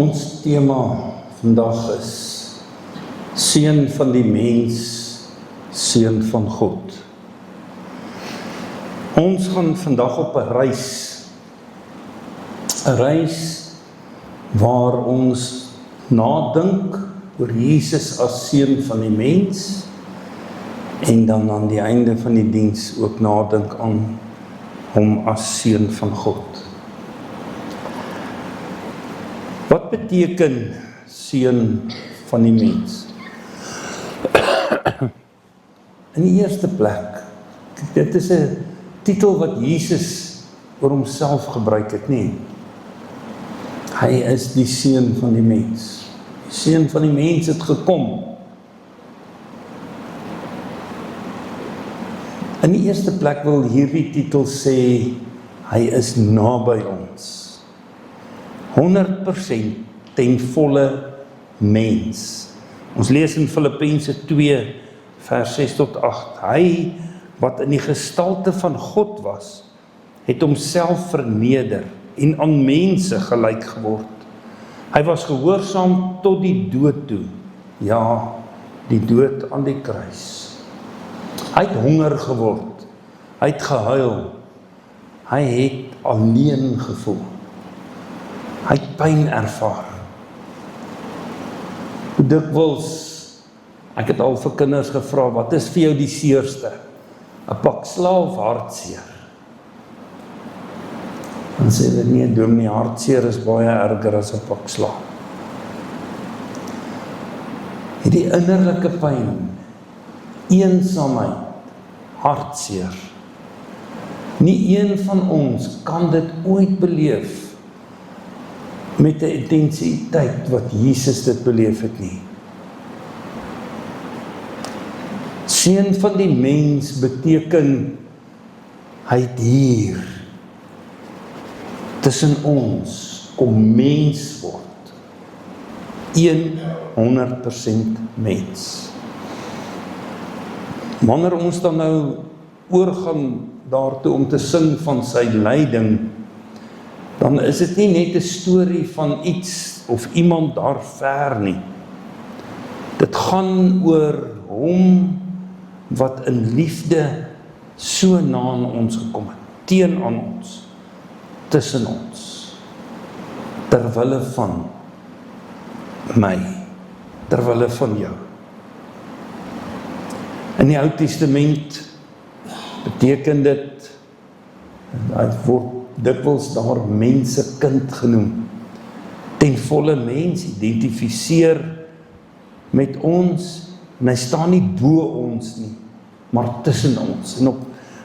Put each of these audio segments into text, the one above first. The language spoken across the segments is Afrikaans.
Ons tema vandag is Seun van die mens, Seun van God. Ons gaan vandag op 'n reis waar ons nadink oor Jesus as Seun van die mens en dan aan die einde van die diens ook nadink aan hom as Seun van God. Wat beteken Seun van die mens? In die eerste plek, dit is 'n titel wat Jesus oor homself gebruik het, nie? Hy is die Seun van die mens. Die Seun van die mens het gekom. In die eerste plek wil hierdie titel sê, hy is naby ons. 100% ten volle mens. Ons lees in Filippense 2 vers 6 tot 8. Hy wat in die gestalte van God was, het homself verneder en aan mense gelyk geword. Hy was gehoorsaam tot die dood toe. Ja, die dood aan die kruis. Hy het honger geword. Hy het gehuil. Hy het alleen gevoel. Hy het pyn ervaar. Dikwels, ek het al vir kinders gevra, wat is vir jou die seerste? 'n pak slaag of hartseer? Dan sê hulle, nee, dominee, hartseer is baie erger as 'n pak slaag. Hierdie innerlike pyn, eensaamheid, hartseer. Nie een van ons kan dit ooit beleef met die intensiteit wat Jesus dit beleef het nie. Seun van die mens beteken, hy het hier tussen ons kom mens word. 100% mens. Wanneer ons dan nou oorgaan daartoe om te sing van sy lyding, dan is dit nie net 'n storie van iets of iemand daar ver nie. Dit gaan oor hom wat in liefde so na aan ons gekom het, teen aan ons, tussen ons, terwille van my, terwille van jou. In die Ou Testament beteken dit, hy word dikwels daar mense kind genoem, ten volle mens, identifiseer met ons, en hy staan nie bo ons nie, maar tussen ons. En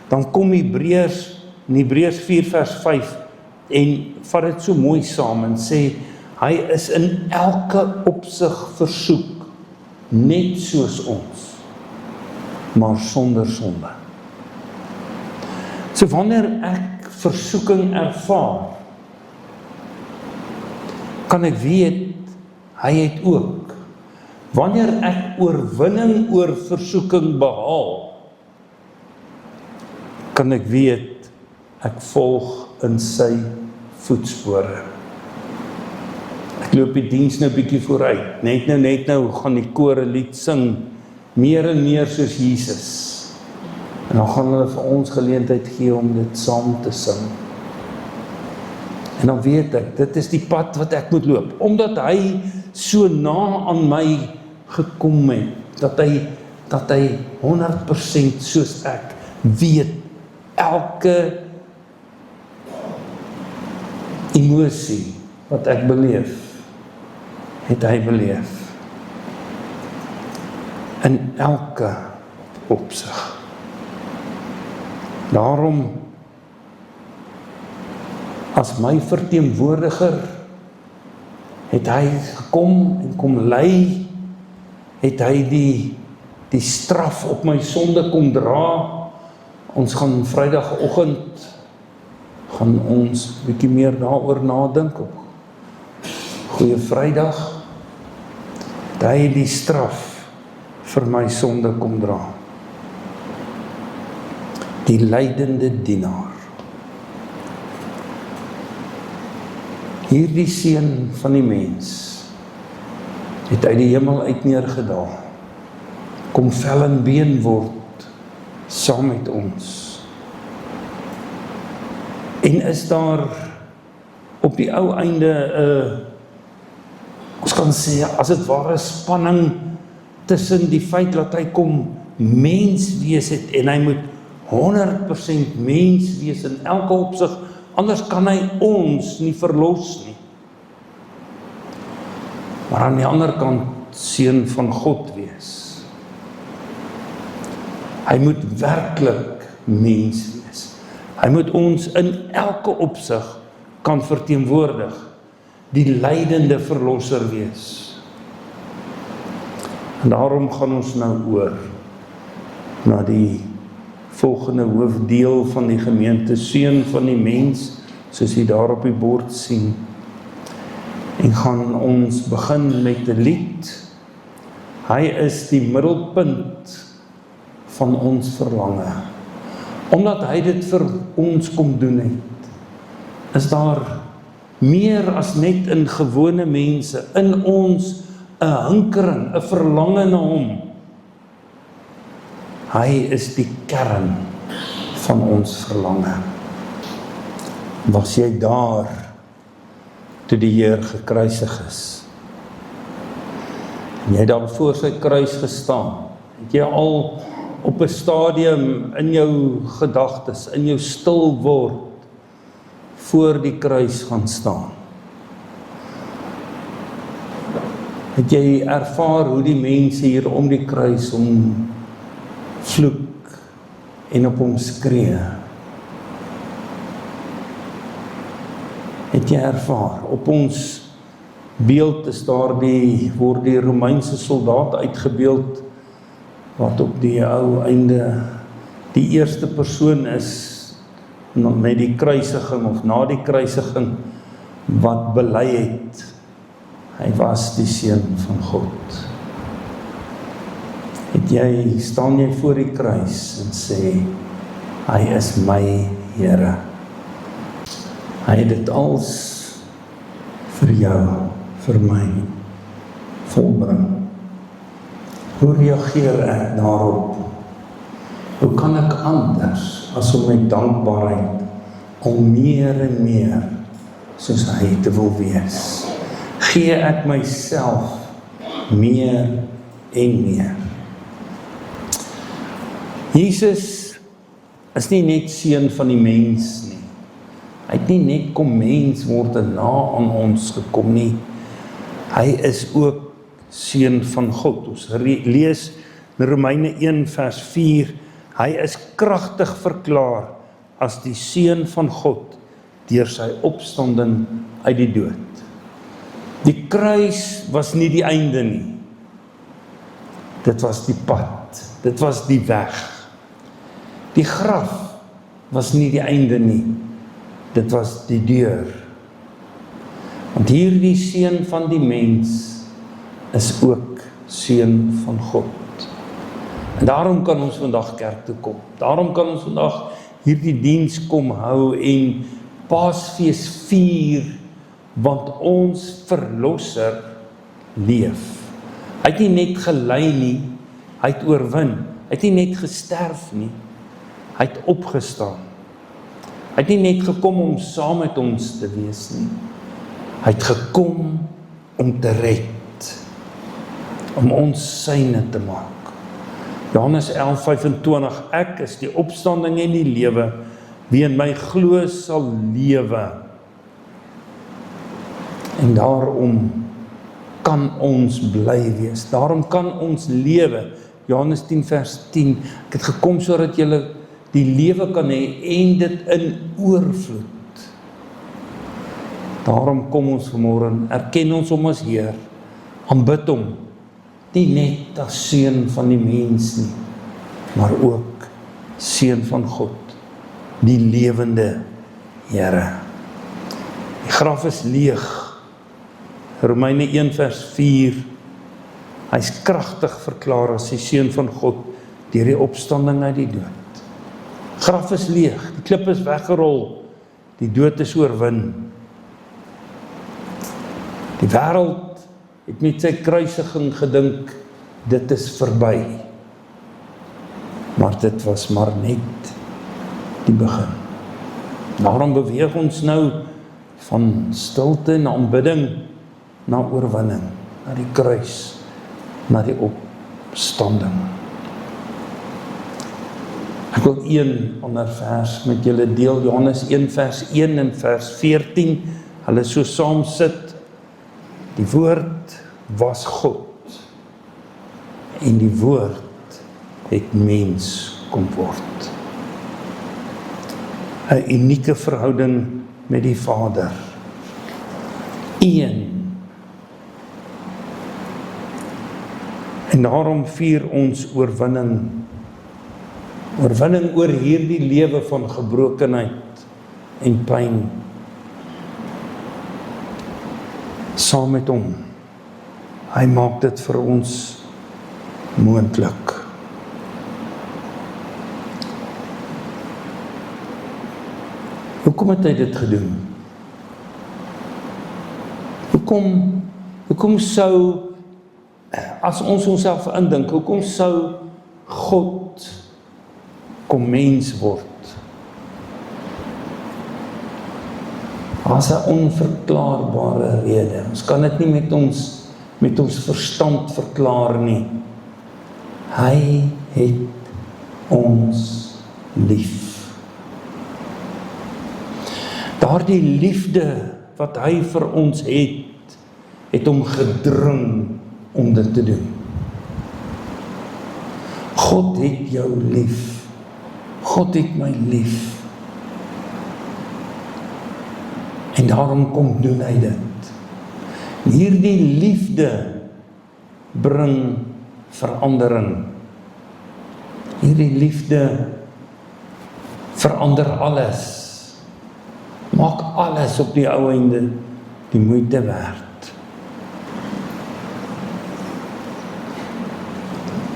dan kom Hebreërs, in Hebreërs 4 vers 5, en vat dit so mooi saam en sê, hy is in elke opsig versoek, net soos ons, maar sonder sonde. So wanneer ek versoeking ervaar, kan ek weet, hy het ook. Wanneer ek oorwinning oor versoeking behaal, kan ek weet, ek volg in sy voetspore. Ek loop die diens nou bietjie vooruit, net nou gaan die koor 'n lied sing, meer en meer soos Jesus. En dan gaan hulle vir ons geleentheid gee om dit saam te sing. En dan weet ek, dit is die pad wat ek moet loop, omdat hy so na aan my gekom het, dat hy 100% soos ek weet, elke emosie wat ek beleef, het hy beleef. In elke opsig. Daarom, as my verteenwoordiger, het hy gekom en kom lei, het hy die straf op my sonde kom dra. Ons gaan Vrydagoggend, gaan ons bietjie meer daaroor nadink op Goeie Vrydag, dat hy die straf vir my sonde kom dra. Die lydende dienaar. Hierdie seun van die mens het uit die hemel uit neergedaal, kom vel en been word saam met ons. En is daar op die ou einde ons kan sê, as het ware spanning tussen die feit dat hy kom mens wees het en hy moet 100% mens wees in elke opsig, anders kan hy ons nie verlos nie. Maar aan die ander kant seun van God wees. Hy moet werklik mens wees. Hy moet ons in elke opsig kan verteenwoordig, die lydende verlosser wees. En daarom gaan ons nou oor na die volgende hoofdeel van die gemeente, seun van die mens, soos jy daar op die bord sien. En gaan ons begin met 'n lied. Hy is die middelpunt van ons verlange. Omdat hy dit vir ons kom doen het, is daar meer as net in gewone mense, in ons 'n hinkering, 'n verlange na hom. Hy is die kern van ons verlange. Was jy daar toe die Heer gekruisig is? En jy het daar voor sy kruis gestaan. Het jy al op 'n stadium in jou gedagtes, in jou stil word, voor die kruis gaan staan? Het jy ervaar hoe die mense hier om die kruis om vloek en op hom skree? Het jy ervaar, op ons beeld is daar word die Romeinse soldaat uitgebeeld, wat op die ou einde die eerste persoon is met die kruisiging of na die kruisiging wat bely het, hy was die seun van God. Staan jy voor die kruis en sê, hy is my Here. Hy het dit als vir jou, vir my volbring. Hoe reageer ek daarop? Hoe kan ek anders as om met dankbaarheid al meer en meer soos hy te wil wees? Gee ek myself meer en meer. Jesus is nie net seun van die mens nie. Hy het nie net kom mens word en na aan ons gekom nie. Hy is ook seun van God. Ons lees in Romeine 1 vers 4, hy is kragtig verklaar as die seun van God deur sy opstanding uit die dood. Die kruis was nie die einde nie. Dit was die pad, dit was die weg. Die graf was nie die einde nie, dit was die deur. Want hierdie seun van die mens is ook seun van God. En daarom kan ons vandag kerk toe kom. Daarom kan ons vandag hierdie diens kom hou en Paasfees vier, want ons verlosser leef. Hy het nie net gelei nie, hy het oorwin. Hy het nie net gesterf nie, hy het opgestaan. Hy het nie net gekom om saam met ons te wees nie. Hy het gekom om te red, om ons syne te maak. Johannes 11:25, ek is die opstanding en die lewe, wie in my glo sal lewe. En daarom kan ons bly wees, daarom kan ons lewe. Johannes 10 vers 10, ek het gekom sodat julle die lewe kan hê en dit in oorvloed. Daarom kom ons vanmôre, erken ons hom as Heer, aanbid hom, nie net as seun van die mens nie, maar ook seun van God, die lewende Here. Die graf is leeg. Romeine 1 vers 4, hy is kragtig verklaar as die seun van God deur die opstanding uit die dood. Graf is leeg, die klip is weggerol, die dood is oorwin. Die wêreld het met sy kruisiging gedink, dit is verby. Maar dit was maar net die begin. Daarom beweeg ons nou van stilte na aanbidding, na oorwinning, na die kruis, na die opstanding. Ek wil een ander vers met julle deel, Johannes 1 vers 1 en vers 14, hulle so saam sit. Die woord was God, en die woord het mens kom word. 'n unieke verhouding met die Vader. Een. En daarom vier ons oorwinning. Oorwinning oor hierdie lewe van gebrokenheid en pyn. Saam met hom. Hy maak dit vir ons moontlik. Hoekom het hy dit gedoen? Hoekom sou, as ons onsself indink, hoekom sou God kom mens word? As 'n onverklaarbare rede. Ons kan dit nie met ons verstand verklaar nie. Hy het ons lief. Daardie liefde wat hy vir ons het hom gedring om dit te doen. God het jou lief. God het my lief. En daarom kom doen hy dit. Hierdie liefde bring verandering. Hierdie liefde verander alles. Maak alles op die ou einde die moeite werd.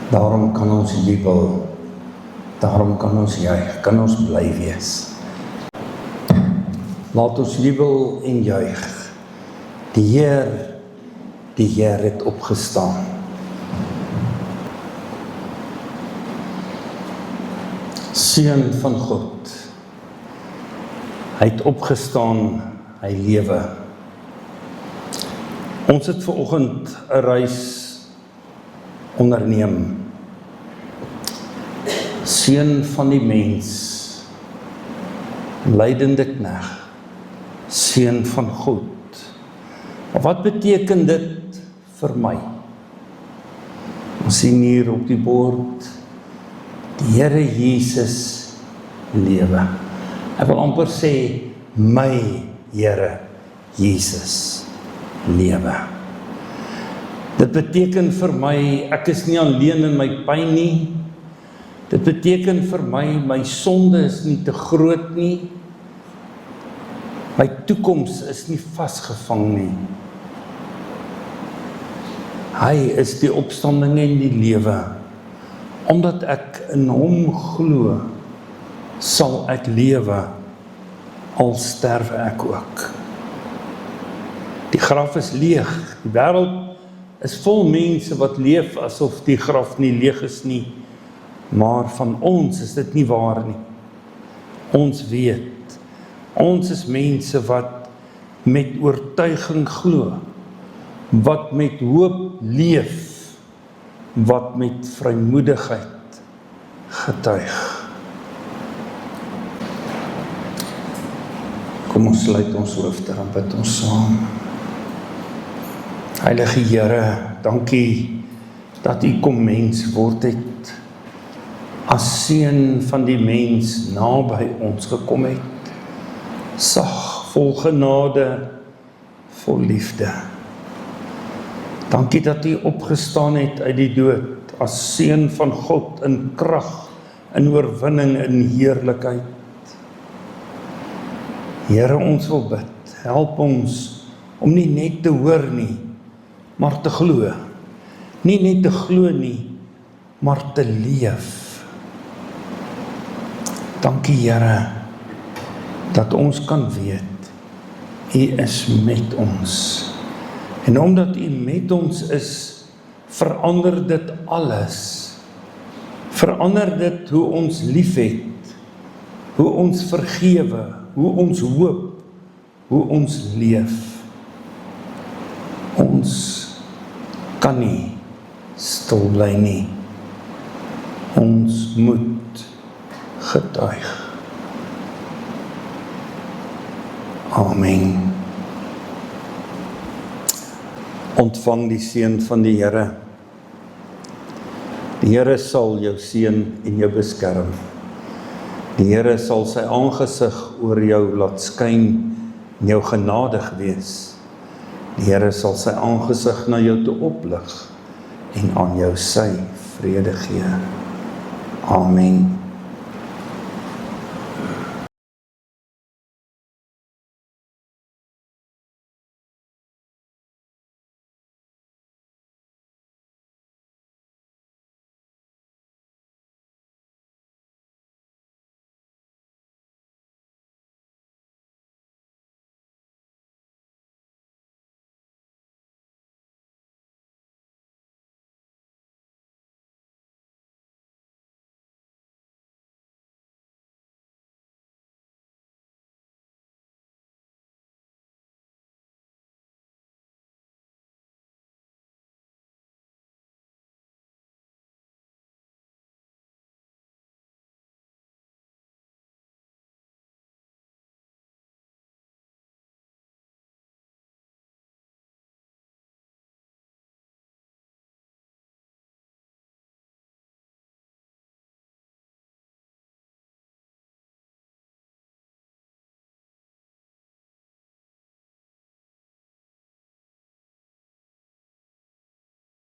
Daarom kan ons jubel. Daarom kan ons juig, kan ons bly wees. Laat ons jubel en juig. Die Heer het opgestaan. Seun van God. Hy het opgestaan, hy lewe. Ons het vanoggend 'n reis onderneem. Seun van die mens, lydende knegt, seun van God. Wat beteken dit vir my? Ons sien hier op die bord, die Here Jesus lewe. Ek wil amper sê, my Here Jesus lewe. Dit beteken vir my, ek is nie alleen in my pyn nie. Dit beteken vir my sonde is nie te groot nie. My toekoms is nie vasgevang nie. Hy is die opstanding en die lewe. Omdat ek in hom glo, sal ek lewe, al sterwe ek ook. Die graf is leeg. Die wêreld is vol mense wat leef asof die graf nie leeg is nie. Maar van ons is dit nie waar nie. Ons weet, ons is mense wat met oortuiging glo, wat met hoop leef, wat met vrymoedigheid getuig. Kom ons sluit ons hoofde en bid ons saam. Heilige Here, dankie dat U kom mens word het, as seun van die mens naby ons gekom het, sag, vol genade, vol liefde. Dankie dat U opgestaan het uit die dood, as seun van God in krag, in oorwinning, in heerlikheid. Here, ons wil bid, help ons om nie net te hoor nie, maar te glo. Nie net te glo nie, maar te leef. Dankie Here, dat ons kan weet, U is met ons. En omdat U met ons is, verander dit alles. Verander dit hoe ons liefhet, hoe ons vergewe, hoe ons hoop, hoe ons leef. Ons kan nie stil bly nie. Ons moet getuig. Amen. Ontvang die seën van die Here. Die Here sal jou seën en jou beskerm. Die Here sal sy aangesig oor jou laat skyn en jou genadig wees. Die Here sal sy aangesig na jou toe oplig en aan jou sy vrede gee. Amen.